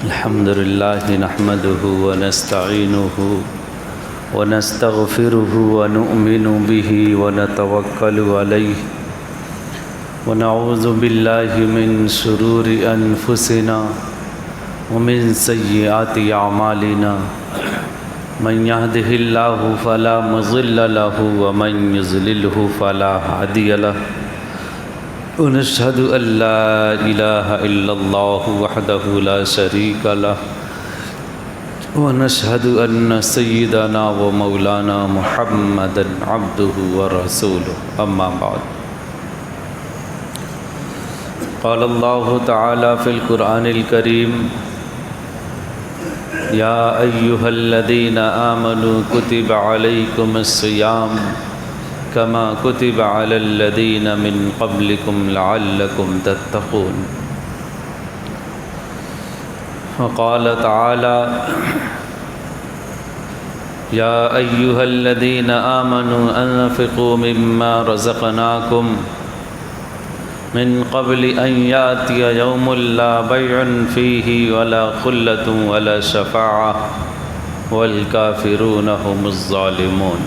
الحمد لله نحمده ونستعينه ونستغفره ونؤمن به ونتوكل عليه ونعوذ بالله من شرور أنفسنا ومن سيئات أعمالنا من يهده الله فلا مضل له ومن يضلله فلا هادي له ونشهد أن لا إله إلا الله وحده لا شريك له ونشهد أن سيدنا ومولانا محمدا عبده ورسوله أما بعد قال الله تعالى في القرآن الكريم يا أيها الذين آمنوا كتب عليكم الصيام كما كتب على الذين من قبلكم لعلكم تتقون وقال تعالى يا أيها الذين آمنوا أنفقوا مما رزقناكم من قبل أن يأتي يوم لا بيع فيه ولا خلة ولا شفاعة والكافرون هم الظالمون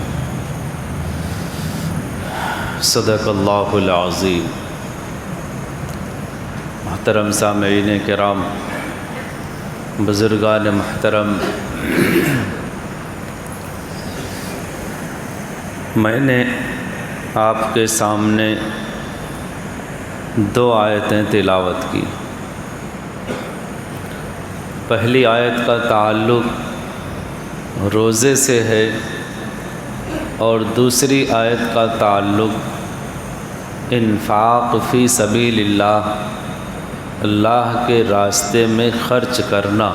صدق اللہ العظیم۔ محترم سامعین کرام، بزرگان محترم، میں نے آپ کے سامنے دو آیتیں تلاوت کی۔ پہلی آیت کا تعلق روزے سے ہے اور دوسری آیت کا تعلق انفاق فی سبیل اللہ، اللہ کے راستے میں خرچ کرنا،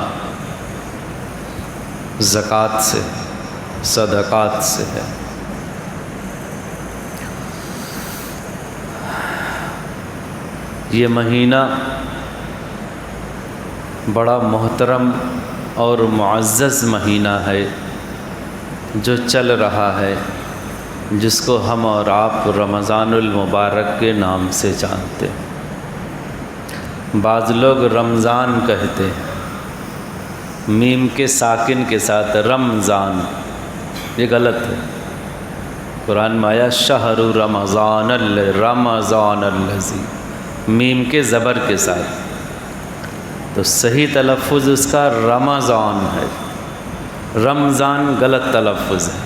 زکوٰۃ سے، صدقات سے ہے۔ یہ مہینہ بڑا محترم اور معزز مہینہ ہے جو چل رہا ہے، جس کو ہم اور آپ رمضان المبارک کے نام سے جانتے ہیں۔ بعض لوگ رمضان کہتے ہیں، میم کے ساکن کے ساتھ رمضان، یہ غلط ہے۔ قرآن میں آیا شہر رمضان رمضان الذی، میم کے زبر کے ساتھ، تو صحیح تلفظ اس کا رمضان ہے، رمضان غلط تلفظ ہے۔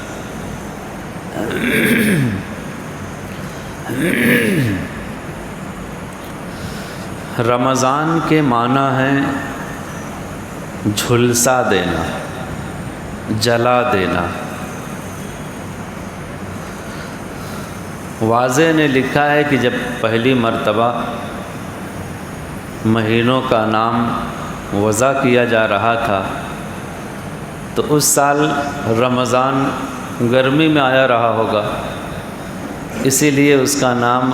رمضان کے معنی ہے جھلسا دینا، جلا دینا۔ واضح نے لکھا ہے کہ جب پہلی مرتبہ مہینوں کا نام وضع کیا جا رہا تھا تو اس سال رمضان گرمی میں آیا رہا ہوگا، اسی لیے اس کا نام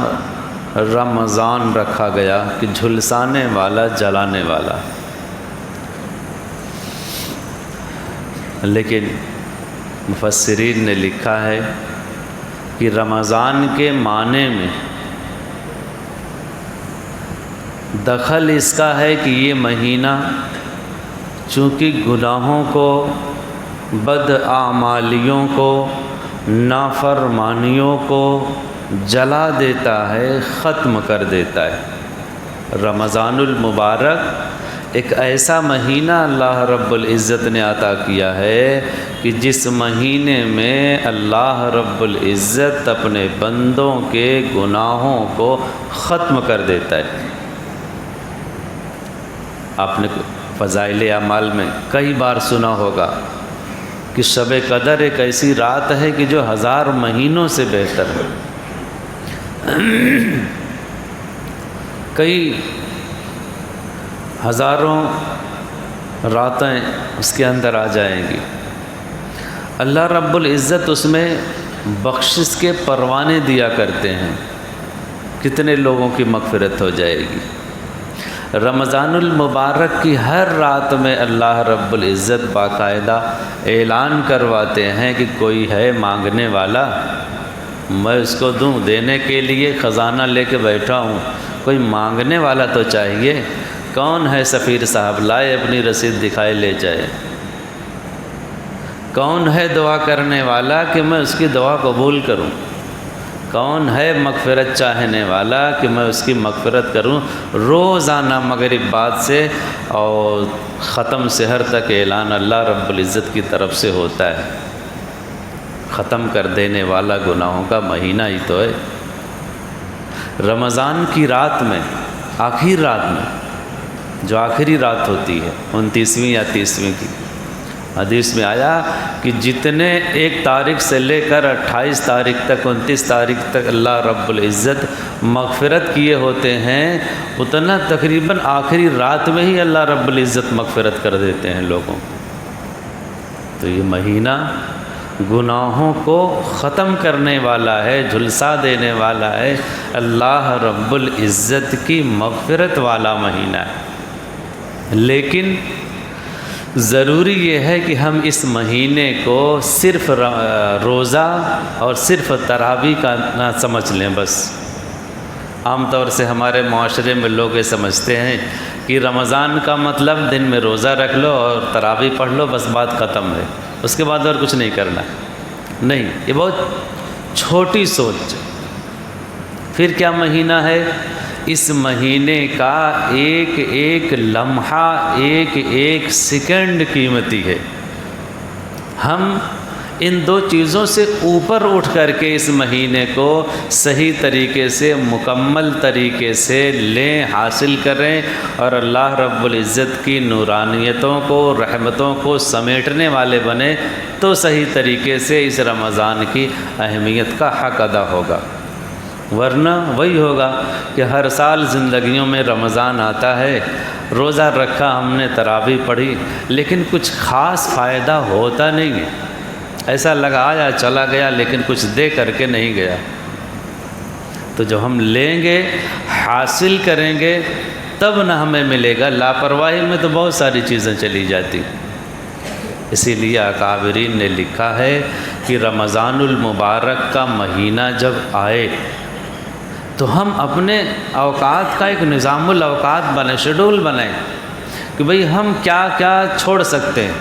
رمضان رکھا گیا کہ جھلسانے والا، جلانے والا۔ لیکن مفسرین نے لکھا ہے کہ رمضان کے معنی میں دخل اس کا ہے کہ یہ مہینہ چونکہ گناہوں کو، بداعمالیوں کو، نافرمانیوں کو جلا دیتا ہے، ختم کر دیتا ہے۔ رمضان المبارک ایک ایسا مہینہ اللہ رب العزت نے عطا کیا ہے کہ جس مہینے میں اللہ رب العزت اپنے بندوں کے گناہوں کو ختم کر دیتا ہے۔ آپ نے فضائل اعمال میں کئی بار سنا ہوگا کہ شب قدر ایک ایسی رات ہے کہ جو 1000 مہینوں سے بہتر ہے۔ کئی ہزاروں راتیں اس کے اندر آ جائیں گی۔ اللہ رب العزت اس میں بخشش کے پروانے دیا کرتے ہیں، کتنے لوگوں کی مغفرت ہو جائے گی۔ رمضان المبارک کی ہر رات میں اللہ رب العزت باقاعدہ اعلان کرواتے ہیں کہ کوئی ہے مانگنے والا، میں اس کو دوں، دینے کے لیے خزانہ لے کے بیٹھا ہوں، کوئی مانگنے والا تو چاہیے۔ کون ہے سفیر صاحب، لائے اپنی رسید دکھائے لے جائے۔ کون ہے دعا کرنے والا کہ میں اس کی دعا قبول کروں؟ کون ہے مغفرت چاہنے والا کہ میں اس کی مغفرت کروں؟ روزانہ مغرب بعد سے اور ختم سحر تک اعلان اللہ رب العزت کی طرف سے ہوتا ہے۔ ختم کر دینے والا گناہوں کا مہینہ ہی تو ہے۔ رمضان کی رات میں، آخری رات میں، جو آخری رات ہوتی ہے 29ویں یا 30ویں کی، حدیث میں آیا کہ جتنے 1 تاریخ سے لے کر 28 تاریخ تک، 29 تاریخ تک اللہ رب العزت مغفرت کیے ہوتے ہیں، اتنا تقریباً آخری رات میں ہی اللہ رب العزت مغفرت کر دیتے ہیں لوگوں کو۔ تو یہ مہینہ گناہوں کو ختم کرنے والا ہے، جھلسا دینے والا ہے، اللہ رب العزت کی مغفرت والا مہینہ ہے۔ لیکن ضروری یہ ہے کہ ہم اس مہینے کو صرف روزہ اور صرف تراویح کا نہ سمجھ لیں بس۔ عام طور سے ہمارے معاشرے میں لوگ یہ سمجھتے ہیں کہ رمضان کا مطلب دن میں روزہ رکھ لو اور تراویح پڑھ لو، بس بات ختم ہے، اس کے بعد اور کچھ نہیں کرنا۔ نہیں، یہ بہت چھوٹی سوچ۔ پھر کیا مہینہ ہے؟ اس مہینے کا ایک ایک لمحہ، ایک ایک سیکنڈ قیمتی ہے۔ ہم ان 2 چیزوں سے اوپر اٹھ کر کے اس مہینے کو صحیح طریقے سے، مکمل طریقے سے لیں، حاصل کریں اور اللہ رب العزت کی نورانیتوں کو، رحمتوں کو سمیٹنے والے بنیں، تو صحیح طریقے سے اس رمضان کی اہمیت کا حق ادا ہوگا۔ ورنہ وہی ہوگا کہ ہر سال زندگیوں میں رمضان آتا ہے، روزہ رکھا ہم نے، تراویح پڑھی، لیکن کچھ خاص فائدہ ہوتا نہیں ہے۔ ایسا لگا آیا چلا گیا، لیکن کچھ دے کر کے نہیں گیا۔ تو جو ہم لیں گے، حاصل کریں گے، تب نہ ہمیں ملے گا۔ لاپرواہی میں تو بہت ساری چیزیں چلی جاتی۔ اسی لیے اکابرین نے لکھا ہے کہ رمضان المبارک کا مہینہ جب آئے تو ہم اپنے اوقات کا ایک نظام الاوقات بنائیں، شیڈول بنائیں کہ بھئی ہم کیا کیا چھوڑ سکتے ہیں۔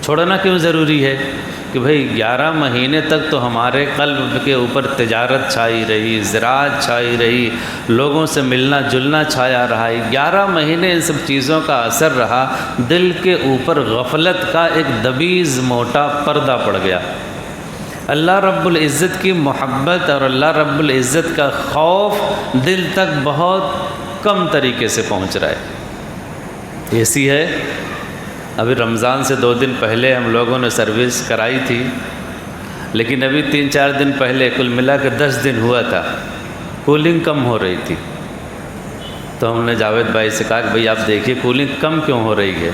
چھوڑنا کیوں ضروری ہے؟ کہ بھئی 11 مہینے تک تو ہمارے قلب کے اوپر تجارت چھائی رہی، زراعت چھائی رہی، لوگوں سے ملنا جلنا چھایا رہا۔ 11 مہینے ان سب چیزوں کا اثر رہا، دل کے اوپر غفلت کا ایک دبیز موٹا پردہ پڑ گیا۔ اللہ رب العزت کی محبت اور اللہ رب العزت کا خوف دل تک بہت کم طریقے سے پہنچ رہا ہے۔ ایسی ہے، ابھی رمضان سے 2 دن پہلے ہم لوگوں نے سروس کرائی تھی، لیکن ابھی 3-4 دن پہلے کل ملا کے 10 دن ہوا تھا، کولنگ کم ہو رہی تھی۔ تو ہم نے جاوید بھائی سے کہا کہ بھئی آپ دیکھیے کولنگ کم کیوں ہو رہی ہے؟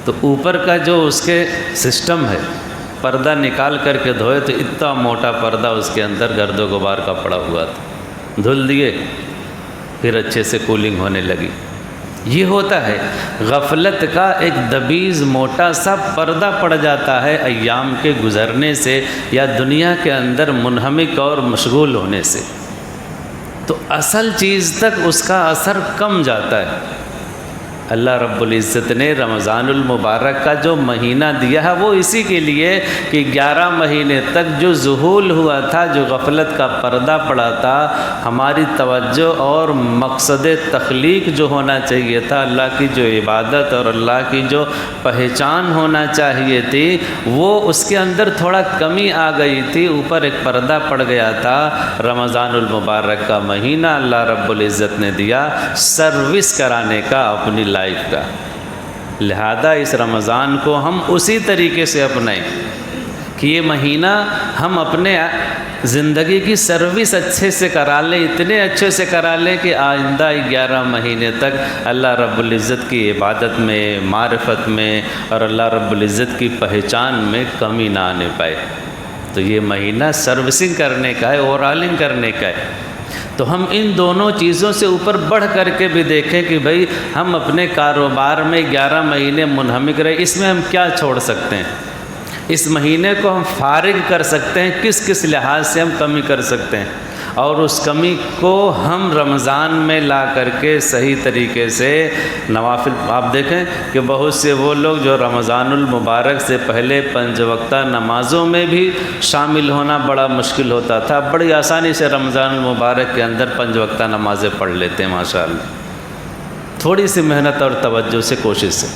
تو اوپر کا جو اس کے سسٹم ہے، پردہ نکال کر کے دھوئے تو اتنا موٹا پردہ اس کے اندر گرد و غبار کا پڑا ہوا تھا۔ دھل دیے، پھر اچھے سے کولنگ ہونے لگی۔ یہ ہوتا ہے، غفلت کا ایک دبیز موٹا سا پردہ پڑ جاتا ہے ایام کے گزرنے سے یا دنیا کے اندر منہمک اور مشغول ہونے سے، تو اصل چیز تک اس کا اثر کم جاتا ہے۔ اللہ رب العزت نے رمضان المبارک کا جو مہینہ دیا ہے وہ اسی کے لیے کہ 11 مہینے تک جو ذہول ہوا تھا، جو غفلت کا پردہ پڑا تھا، ہماری توجہ اور مقصد تخلیق جو ہونا چاہیے تھا، اللہ کی جو عبادت اور اللہ کی جو پہچان ہونا چاہیے تھی، وہ اس کے اندر تھوڑا کمی آ گئی تھی، اوپر ایک پردہ پڑ گیا تھا۔ رمضان المبارک کا مہینہ اللہ رب العزت نے دیا سروس کرانے کا اپنی لائف کا، لہذا اس رمضان کو ہم اسی طریقے سے اپنائیں کہ یہ مہینہ ہم اپنے زندگی کی سروس اچھے سے کرا لیں، اتنے اچھے سے کرا لیں کہ آئندہ 11 مہینے تک اللہ رب العزت کی عبادت میں، معرفت میں اور اللہ رب العزت کی پہچان میں کمی نہ آنے پائے۔ تو یہ مہینہ سروسنگ کرنے کا ہے، اوورالنگ کرنے کا ہے۔ تو ہم ان دونوں چیزوں سے اوپر بڑھ کر کے بھی دیکھیں کہ بھئی ہم اپنے کاروبار میں 11 مہینے منہمک رہے، اس میں ہم کیا چھوڑ سکتے ہیں، اس مہینے کو ہم فارغ کر سکتے ہیں، کس کس لحاظ سے ہم کمی کر سکتے ہیں۔ اور اس کمی کو ہم رمضان میں لا کر کے صحیح طریقے سے نوافل، آپ دیکھیں کہ بہت سے وہ لوگ جو رمضان المبارک سے پہلے 5 وقتہ نمازوں میں بھی شامل ہونا بڑا مشکل ہوتا تھا، بڑی آسانی سے رمضان المبارک کے اندر 5 وقتہ نمازیں پڑھ لیتے ہیں ماشاءاللہ، تھوڑی سی محنت اور توجہ سے، کوشش سے۔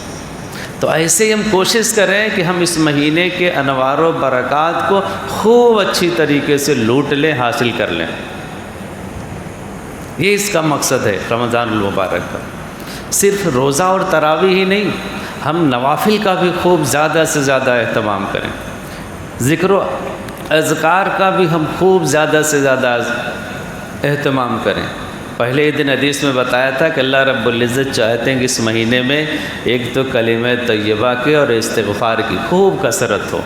تو ایسے ہی ہم کوشش کریں کہ ہم اس مہینے کے انوار و برکات کو خوب اچھی طریقے سے لوٹ لیں، حاصل کر لیں۔ یہ اس کا مقصد ہے رمضان المبارک کا۔ صرف روزہ اور تراویح ہی نہیں، ہم نوافل کا بھی خوب زیادہ سے زیادہ اہتمام کریں، ذکر و اذکار کا بھی ہم خوب زیادہ سے زیادہ اہتمام کریں۔ پہلے ہی دن حدیث میں بتایا تھا کہ اللہ رب العزت چاہتے ہیں کہ اس مہینے میں ایک تو کلمہ طیبہ کے اور استغفار کی خوب کثرت ہو۔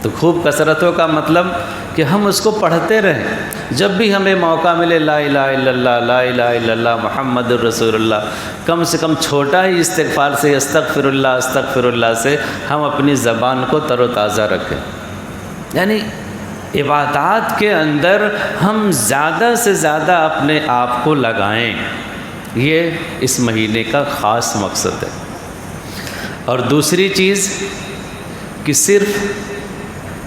تو خوب کثرت ہو کا مطلب کہ ہم اس کو پڑھتے رہیں، جب بھی ہمیں موقع ملے لا الہ الا اللہ، لا الہ الا اللہ، محمد الرسول اللہ، کم سے کم چھوٹا ہی استغفار سے، استغفر اللہ سے ہم اپنی زبان کو تر و تازہ رکھیں۔ یعنی عبادات کے اندر ہم زیادہ سے زیادہ اپنے آپ کو لگائیں، یہ اس مہینے کا خاص مقصد ہے۔ اور دوسری چیز کہ صرف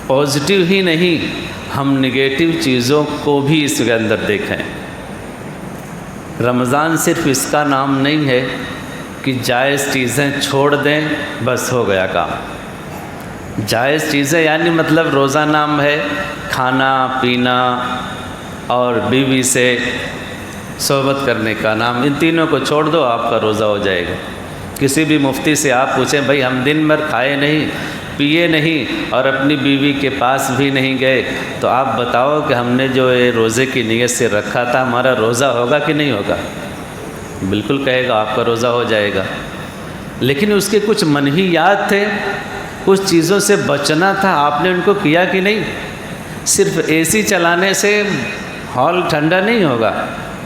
پازیٹیو ہی نہیں، ہم نگیٹو چیزوں کو بھی اس کے اندر دیکھیں۔ رمضان صرف اس کا نام نہیں ہے کہ جائز چیزیں چھوڑ دیں بس ہو گیا کام۔ جائز چیزیں یعنی مطلب روزہ نام ہے کھانا پینا اور بیوی سے صحبت کرنے کا نام، ان تینوں کو چھوڑ دو آپ کا روزہ ہو جائے گا۔ کسی بھی مفتی سے آپ پوچھیں بھائی ہم دن بھر کھائے نہیں پیے نہیں اور اپنی بیوی کے پاس بھی نہیں گئے، تو آپ بتاؤ کہ ہم نے جو یہ روزے کی نیت سے رکھا تھا ہمارا روزہ ہوگا کہ نہیں ہوگا؟ بالکل کہے گا آپ کا روزہ ہو جائے گا۔ لیکن اس کے کچھ منہیات تھے، کچھ چیزوں سے بچنا تھا، آپ نے ان کو کیا کہ نہیں؟ صرف اے سی چلانے سے ہال ٹھنڈا نہیں ہوگا۔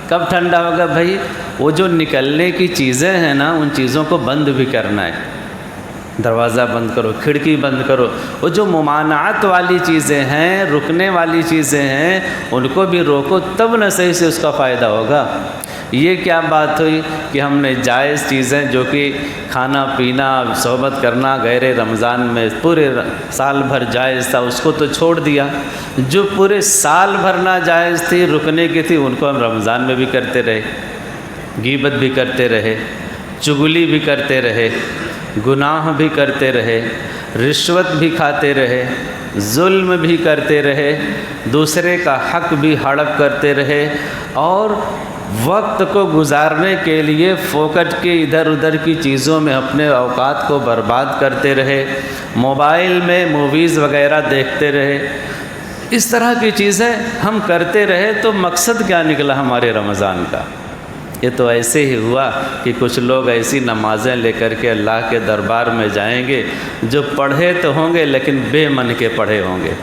کب ٹھنڈا ہوگا بھائی؟ وہ جو نکلنے کی چیزیں ہیں نا ان چیزوں کو بند بھی کرنا ہے، دروازہ بند کرو، کھڑکی بند کرو، وہ جو ممانعت والی چیزیں ہیں، رکنے والی چیزیں ہیں، ان کو بھی روکو، تب نہ صحیح سے اس کا فائدہ ہوگا۔ یہ کیا بات ہوئی کہ ہم نے جائز چیزیں جو کہ کھانا پینا صحبت کرنا غیر رمضان میں پورے سال بھر جائز تھا اس کو تو چھوڑ دیا، جو پورے سال بھر ناجائز تھی رکنے کی تھی ان کو ہم رمضان میں بھی کرتے رہے، غیبت بھی کرتے رہے، چغلی بھی کرتے رہے، گناہ بھی کرتے رہے، رشوت بھی کھاتے رہے، ظلم بھی کرتے رہے، دوسرے کا حق بھی ہڑپ کرتے رہے، اور وقت کو گزارنے کے لیے فوکٹ کے ادھر ادھر کی چیزوں میں اپنے اوقات کو برباد کرتے رہے، موبائل میں موویز وغیرہ دیکھتے رہے، اس طرح کی چیزیں ہم کرتے رہے۔ تو مقصد کیا نکلا ہمارے رمضان کا؟ یہ تو ایسے ہی ہوا کہ کچھ لوگ ایسی نمازیں لے کر کے اللہ کے دربار میں جائیں گے جو پڑھے تو ہوں گے لیکن بے من کے پڑھے ہوں گے۔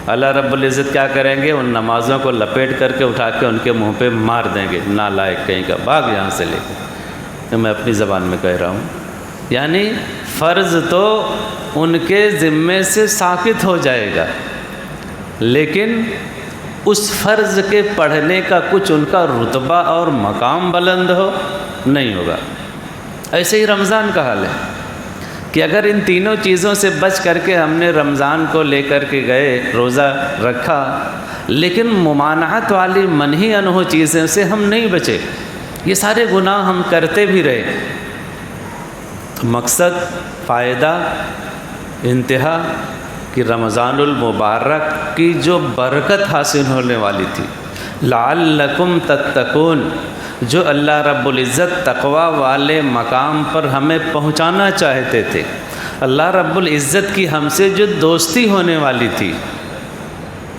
اللہ رب العزت کیا کریں گے؟ ان نمازوں کو لپیٹ کر کے اٹھا کے ان کے منہ پہ مار دیں گے، نالائق کہیں کا، بھاگ یہاں سے لے کے۔ میں اپنی زبان میں کہہ رہا ہوں، یعنی فرض تو ان کے ذمے سے ساقط ہو جائے گا، لیکن اس فرض کے پڑھنے کا کچھ ان کا رتبہ اور مقام بلند ہو نہیں ہوگا۔ ایسے ہی رمضان کا حال ہے کہ اگر ان تینوں چیزوں سے بچ کر کے ہم نے رمضان کو لے کر کے گئے، روزہ رکھا، لیکن ممانعت والی منہی عنہ چیزوں سے ہم نہیں بچے، یہ سارے گناہ ہم کرتے بھی رہے، تو مقصد، فائدہ، انتہا کہ رمضان المبارک کی جو برکت حاصل ہونے والی تھی، لعلکم تتقون، جو اللہ رب العزت تقوی والے مقام پر ہمیں پہنچانا چاہتے تھے، اللہ رب العزت کی ہم سے جو دوستی ہونے والی تھی،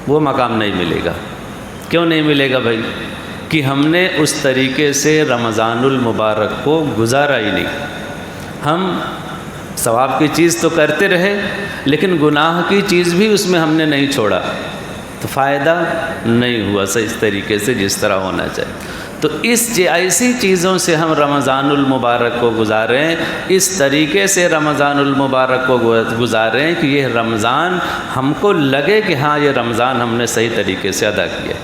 وہ مقام نہیں ملے گا۔ کیوں نہیں ملے گا بھائی؟ کہ ہم نے اس طریقے سے رمضان المبارک کو گزارا ہی نہیں۔ ہم ثواب کی چیز تو کرتے رہے لیکن گناہ کی چیز بھی اس میں ہم نے نہیں چھوڑا، تو فائدہ نہیں ہوا اس طریقے سے جس طرح ہونا چاہیے۔ تو ایسی چیزوں سے ہم رمضان المبارک کو گزاریں، اس طریقے سے رمضان المبارک کو گزاریں کہ یہ رمضان ہم کو لگے کہ ہاں یہ رمضان ہم نے صحیح طریقے سے ادا کیا۔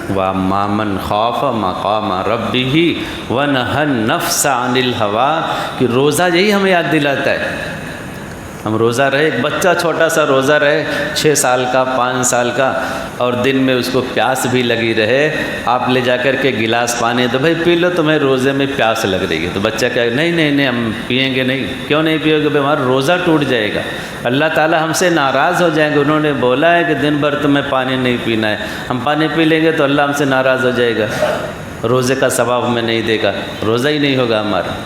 وَأَمَّا مَنْ خَافَ مَقَامَ رَبِّهِ وَنَهَى النَّفْسَ عَنِ الْهَوَىٰ کہ روزہ یہی ہمیں یاد دلاتا ہے۔ ہم روزہ رہے، ایک بچہ چھوٹا سا روزہ رہے 6 سال کا 5 سال کا، اور دن میں اس کو پیاس بھی لگی رہے، آپ لے جا کر کے گلاس پانی تو بھائی پی لو، تمہیں روزے میں پیاس لگ رہی ہے، تو بچہ کہے نہیں ہم پئیں گے نہیں۔ کیوں نہیں پیو گے؟ ہمارا روزہ ٹوٹ جائے گا، اللہ تعالیٰ ہم سے ناراض ہو جائیں گے۔ انہوں نے بولا ہے کہ دن بھر تمہیں پانی نہیں پینا ہے، ہم پانی پی لیں گے تو اللہ ہم سے ناراض ہو جائے گا، روزے کا ثواب ہمیں نہیں دے گا، روزہ ہی نہیں ہوگا ہمارا۔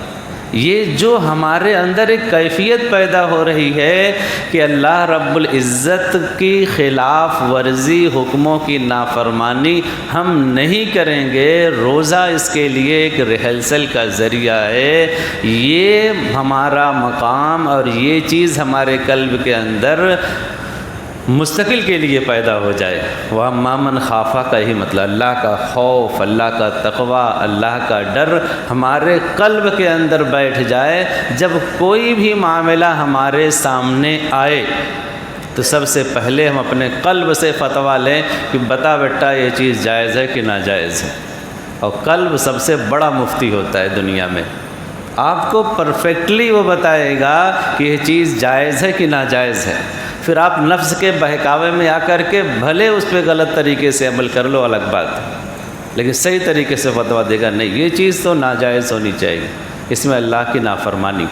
یہ جو ہمارے اندر ایک کیفیت پیدا ہو رہی ہے کہ اللہ رب العزت کی خلاف ورزی، حکموں کی نافرمانی ہم نہیں کریں گے، روزہ اس کے لیے ایک ریہرسل کا ذریعہ ہے۔ یہ ہمارا مقام اور یہ چیز ہمارے قلب کے اندر مستقل کے لیے پیدا ہو جائے۔ وَأَمَّا مَنْ خَافَ کا ہی مطلب اللہ کا خوف، اللہ کا تقوی، اللہ کا ڈر ہمارے قلب کے اندر بیٹھ جائے۔ جب کوئی بھی معاملہ ہمارے سامنے آئے تو سب سے پہلے ہم اپنے قلب سے فتویٰ لیں کہ بتا بیٹا یہ چیز جائز ہے کہ ناجائز ہے۔ اور قلب سب سے بڑا مفتی ہوتا ہے دنیا میں، آپ کو پرفیکٹلی وہ بتائے گا کہ یہ چیز جائز ہے کہ ناجائز ہے۔ پھر آپ نفس کے بہکاوے میں آ کر کے بھلے اس پہ غلط طریقے سے عمل کر لو، الگ بات ہے، لیکن صحیح طریقے سے فتویٰ دے گا نہیں یہ چیز تو ناجائز ہونی چاہیے، اس میں اللہ کی نافرمانی۔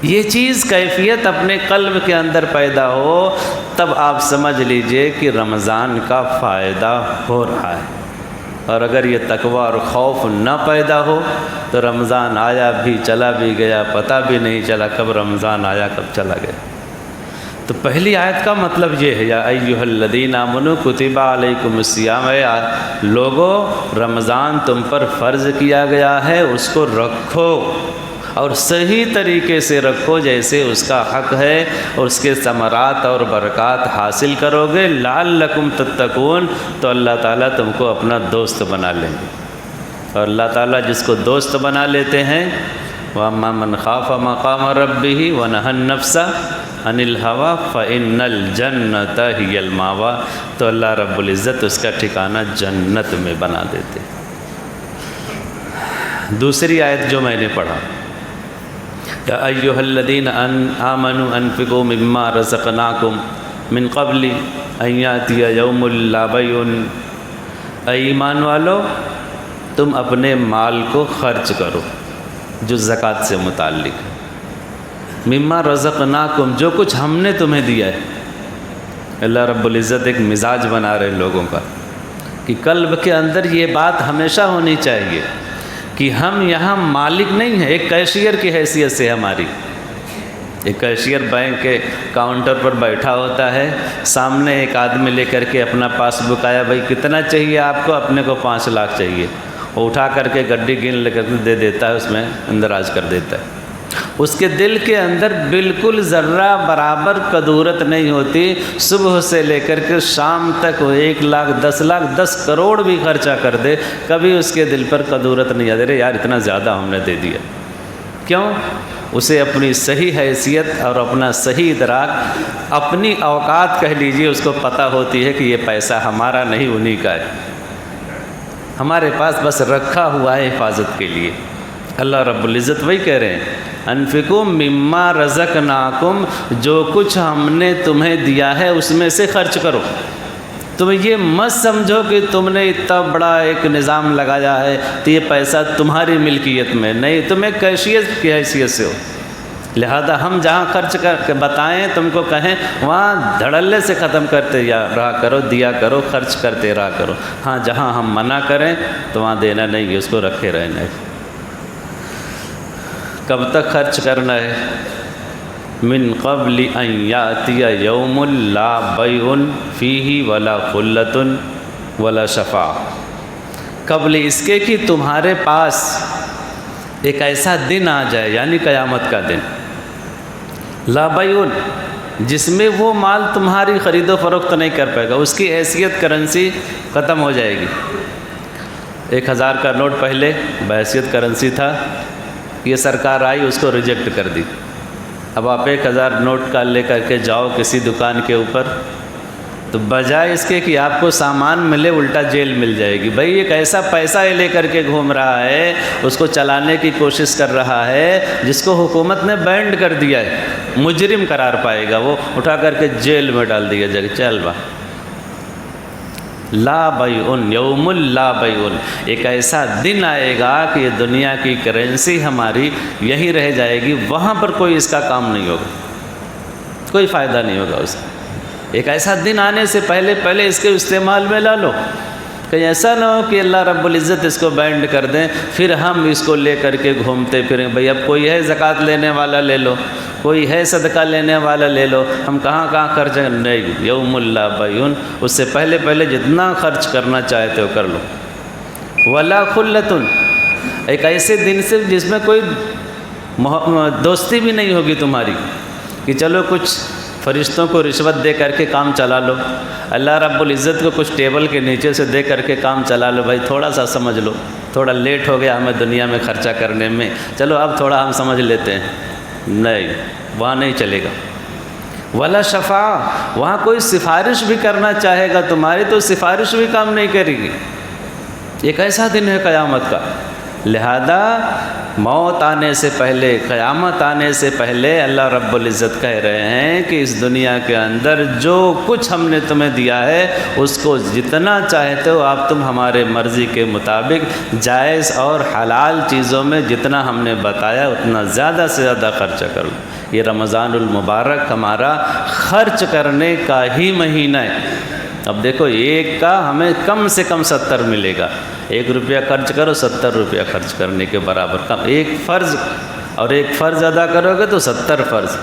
یہ چیز کیفیت اپنے قلب کے اندر پیدا ہو، تب آپ سمجھ لیجئے کہ رمضان کا فائدہ ہو رہا ہے۔ اور اگر یہ تقوی اور خوف نہ پیدا ہو تو رمضان آیا بھی چلا بھی گیا، پتہ بھی نہیں چلا کب رمضان آیا کب چلا گیا۔ تو پہلی آیت کا مطلب یہ ہے، یا ایھا الذین آمنوا کتب علیکم الصیام، لوگو رمضان تم پر فرض کیا گیا ہے، اس کو رکھو اور صحیح طریقے سے رکھو جیسے اس کا حق ہے، اور اس کے ثمرات اور برکات حاصل کرو گے، لعلکم تتقون، تو اللہ تعالیٰ تم کو اپنا دوست بنا لیں گے۔ اور اللہ تعالیٰ جس کو دوست بنا لیتے ہیں، وَأَمَّا مَنْ خَافَ مَقَامَ رَبِّهِ وَنَهَى النَّفْسَ عَنِ الْهَوَىٰ فَإِنَّ الْجَنَّةَ هِيَ الْمَأْوَىٰ، تو اللہ رب العزت اس کا ٹھکانہ جنت میں بنا دیتے۔ دوسری آیت جو میں نے پڑھا، یا ایھا الذین آمنوا انفقوا مما رزقناکم من قبل ان یاتی یوم لا بیع، اے ایمان والو تم اپنے مال کو خرچ کرو جو زکوٰۃ سے متعلق ہے، مما رزقناکم جو کچھ ہم نے تمہیں دیا ہے۔ اللہ رب العزت ایک مزاج بنا رہے لوگوں کا کہ قلب کے اندر یہ بات ہمیشہ ہونی چاہیے کہ ہم یہاں مالک نہیں ہیں، ایک کیشیئر کی حیثیت سے ہماری، ایک کیشیئر بینک کے کاؤنٹر پر بیٹھا ہوتا ہے، سامنے ایک آدمی لے کر کے اپنا پاس بک آیا، بھائی کتنا چاہیے آپ کو؟ اپنے کو 5 لاکھ چاہیے، وہ اٹھا کر کے گڈی گن لے کر دے دیتا ہے، اس میں اندراج کر دیتا ہے۔ اس کے دل کے اندر بالکل ذرہ برابر قدورت نہیں ہوتی، صبح سے لے کر کے شام تک وہ 1 لاکھ 10 لاکھ 10 کروڑ بھی خرچہ کر دے، کبھی اس کے دل پر قدورت نہیں آتی، رے یار اتنا زیادہ ہم نے دے دیا۔ کیوں؟ اسے اپنی صحیح حیثیت اور اپنا صحیح ادراک، اپنی اوقات کہہ لیجئے، اس کو پتہ ہوتی ہے کہ یہ پیسہ ہمارا نہیں انہی کا ہے، ہمارے پاس بس رکھا ہوا ہے حفاظت کے لیے۔ اللہ رب العزت وہی کہہ رہے ہیں، انفقوا مما رزقناکم، جو کچھ ہم نے تمہیں دیا ہے اس میں سے خرچ کرو۔ تم یہ مت سمجھو کہ تم نے اتنا بڑا ایک نظام لگایا ہے تو یہ پیسہ تمہاری ملکیت میں نہیں، تم ایک کیشیئر کی حیثیت سے ہو، لہذا ہم جہاں خرچ کر کے بتائیں تم کو کہیں وہاں دھڑلے سے ختم کرتے رہا کرو، دیا کرو، خرچ کرتے رہا کرو۔ ہاں جہاں ہم منع کریں تو وہاں دینا نہیں ہے، اس کو رکھے رہنا ہے۔ کب تک خرچ کرنا ہے؟ من قبل ان یاتی یوم لا بیع فیہ ولا خلۃ ولا شفاعۃ، قبل اس کے کہ تمہارے پاس ایک ایسا دن آ جائے، یعنی قیامت کا دن، لا بیع، جس میں وہ مال تمہاری خرید و فروخت نہیں کر پائے گا، اس کی حیثیت کرنسی ختم ہو جائے گی، 1000 کا نوٹ پہلے بحیثیت کرنسی تھا، یہ سرکار آئی اس کو ریجیکٹ کر دی۔ اب آپ 1000 نوٹ کا لے کر کے جاؤ کسی دکان کے اوپر، تو بجائے اس کے کہ آپ کو سامان ملے الٹا جیل مل جائے گی۔ بھائی ایک ایسا پیسہ لے کر کے گھوم رہا ہے، اس کو چلانے کی کوشش کر رہا ہے جس کو حکومت نے بینڈ کر دیا ہے، مجرم قرار پائے گا، وہ اٹھا کر کے جیل میں ڈال دیا جائے گا۔ چل با لا بیعن یوم لا بیعن، ایک ایسا دن آئے گا کہ یہ دنیا کی کرنسی ہماری یہی رہ جائے گی، وہاں پر کوئی اس کا کام نہیں ہوگا، کوئی فائدہ نہیں ہوگا اس کا۔ ایک ایسا دن آنے سے پہلے اس کے استعمال میں لا لو، کہیں ایسا نہ ہو کہ اللہ رب العزت اس کو بینڈ کر دیں، پھر ہم اس کو لے کر کے گھومتے پھریں۔ بھئی اب کوئی ہے زکوٰۃ لینے والا لے لو، کوئی ہے صدقہ لینے والا لے لو، ہم کہاں خرچ نہیں، یوم لا بیع، اس سے پہلے جتنا خرچ کرنا چاہتے ہو کر لو۔ ولا خلۃ، ایک ایسے دن سے جس میں کوئی دوستی بھی نہیں ہوگی تمہاری، کہ چلو کچھ فرشتوں کو رشوت دے کر کے کام چلا لو، اللہ رب العزت کو کچھ ٹیبل کے نیچے سے دے کر کے کام چلا لو۔ بھائی تھوڑا سا سمجھ لو، تھوڑا لیٹ ہو گیا ہمیں دنیا میں خرچہ کرنے میں، چلو اب تھوڑا ہم سمجھ لیتے ہیں، نہیں، وہاں نہیں چلے گا۔ ولا شفاع، وہاں کوئی سفارش بھی کرنا چاہے گا تمہاری تو سفارش بھی کام نہیں کرے گی۔ ایک ایسا دن ہے قیامت کا، لہذا موت آنے سے پہلے، قیامت آنے سے پہلے اللہ رب العزت کہہ رہے ہیں کہ اس دنیا کے اندر جو کچھ ہم نے تمہیں دیا ہے اس کو جتنا چاہتے ہو آپ تم ہمارے مرضی کے مطابق جائز اور حلال چیزوں میں جتنا ہم نے بتایا اتنا زیادہ سے زیادہ خرچہ کرو۔ یہ رمضان المبارک ہمارا خرچ کرنے کا ہی مہینہ ہے۔ اب دیکھو ایک کا ہمیں کم سے کم 70 ملے گا، 1 روپیہ خرچ کرو 70 روپیہ خرچ کرنے کے برابر کم، ایک فرض اور ایک فرض ادا کرو گے تو 70 فرض،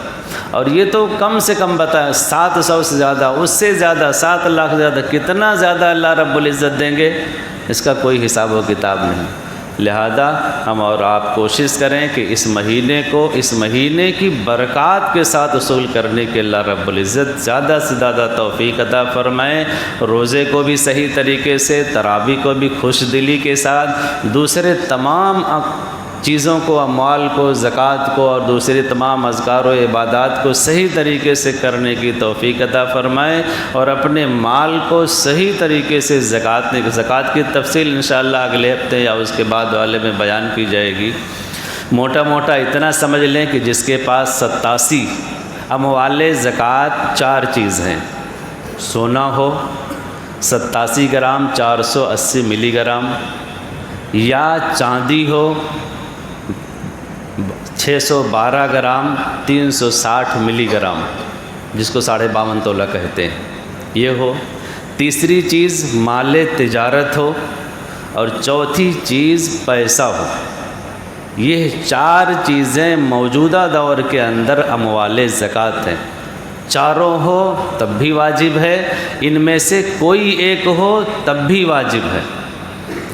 اور یہ تو کم سے کم بتائیں 700 سے زیادہ، اس سے زیادہ 7 لاکھ زیادہ، کتنا زیادہ اللہ رب العزت دیں گے اس کا کوئی حساب و کتاب نہیں۔ لہذا ہم اور آپ کوشش کریں کہ اس مہینے کو، اس مہینے کی برکات کے ساتھ وصول کرنے کے اللہ رب العزت زیادہ سے زیادہ توفیق عطا فرمائیں۔ روزے کو بھی صحیح طریقے سے، تراویح کو بھی خوش دلی کے ساتھ، دوسرے تمام چیزوں کو، اموال کو، زکوٰۃ کو اور دوسری تمام اذکار و عبادات کو صحیح طریقے سے کرنے کی توفیق عطا فرمائیں، اور اپنے مال کو صحیح طریقے سے زکوٰۃ کی تفصیل انشاءاللہ اگلے ہفتے یا اس کے بعد والے میں بیان کی جائے گی۔ موٹا موٹا اتنا سمجھ لیں کہ جس کے پاس 87 اموال زکوٰۃ 4 چیز ہیں، سونا ہو 87 گرام 480 ملی گرام، یا چاندی ہو 612 گرام 360 ملی گرام، جس کو 52.5 تولہ کہتے ہیں، یہ ہو۔ تیسری چیز مال تجارت ہو، اور چوتھی چیز پیسہ ہو۔ یہ 4 چیزیں موجودہ دور کے اندر اموال زکوٰۃ ہیں۔ چاروں ہو تب بھی واجب ہے، ان میں سے کوئی ایک ہو تب بھی واجب ہے۔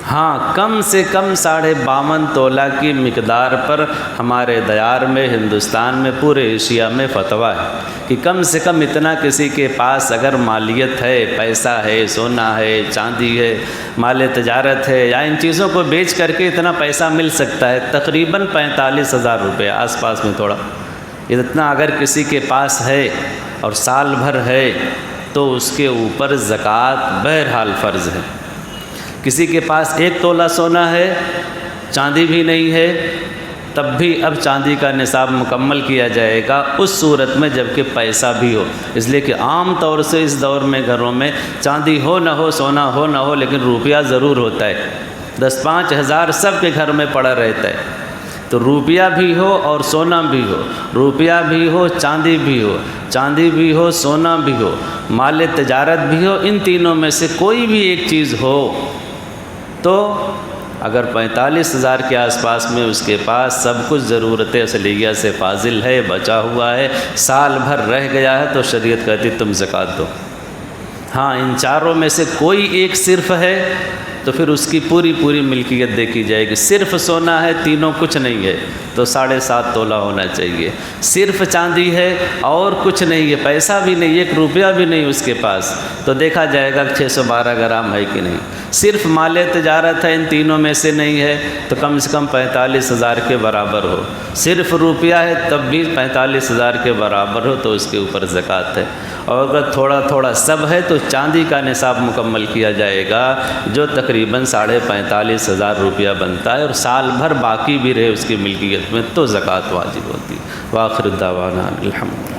ہاں کم سے کم 52.5 تولہ کی مقدار پر ہمارے دیار میں، ہندوستان میں، پورے ایشیا میں فتویٰ ہے کہ کم سے کم اتنا کسی کے پاس اگر مالیت ہے، پیسہ ہے، سونا ہے، چاندی ہے، مال تجارت ہے، یا ان چیزوں کو بیچ کر کے اتنا پیسہ مل سکتا ہے، تقریباً 45,000 روپے آس پاس میں تھوڑا، اتنا اگر کسی کے پاس ہے اور سال بھر ہے تو اس کے اوپر زکوٰۃ بہرحال فرض ہے۔ کسی کے پاس 1 تولہ سونا ہے، چاندی بھی نہیں ہے، تب بھی اب چاندی کا نصاب مکمل کیا جائے گا اس صورت میں جب کہ پیسہ بھی ہو، اس لیے کہ عام طور سے اس دور میں گھروں میں چاندی ہو نہ ہو، سونا ہو نہ ہو، لیکن روپیہ ضرور ہوتا ہے، 10-5 ہزار سب کے گھر میں پڑا رہتا ہے۔ تو روپیہ بھی ہو اور سونا بھی ہو، روپیہ بھی ہو، چاندی بھی ہو، چاندی بھی ہو، سونا بھی ہو، مال تجارت بھی ہو، ان تینوں میں سے کوئی بھی ایک چیز ہو تو اگر 45,000 کے آس پاس میں اس کے پاس سب کچھ ضرورت اصلیہ سے فاضل ہے، بچا ہوا ہے، سال بھر رہ گیا ہے، تو شریعت کہتی تم زکوٰۃ دو۔ ہاں ان چاروں میں سے کوئی ایک صرف ہے، تو پھر اس کی پوری پوری ملکیت دیکھی جائے گی۔ صرف سونا ہے، تینوں کچھ نہیں ہے، تو 7.5 تولہ ہونا چاہیے۔ صرف چاندی ہے اور کچھ نہیں ہے، پیسہ بھی نہیں، 1 روپیہ بھی نہیں اس کے پاس، تو دیکھا جائے گا 612 گرام ہے کہ نہیں۔ صرف مال تجارت ہے، ان تینوں میں سے نہیں ہے، تو کم سے کم 45,000 کے برابر ہو۔ صرف روپیہ ہے تب بھی 45,000 کے برابر ہو تو اس کے اوپر زکوٰۃ ہے۔ اور اگر تھوڑا تھوڑا سب ہے تو چاندی کا نصاب مکمل کیا جائے گا، جو تقریباً 45,500 روپیہ بنتا ہے، اور سال بھر باقی بھی رہے اس کی ملکیت میں تو زکوٰۃ واجب ہوتی ہے۔ وآخر الدعوانا الحمد للہ۔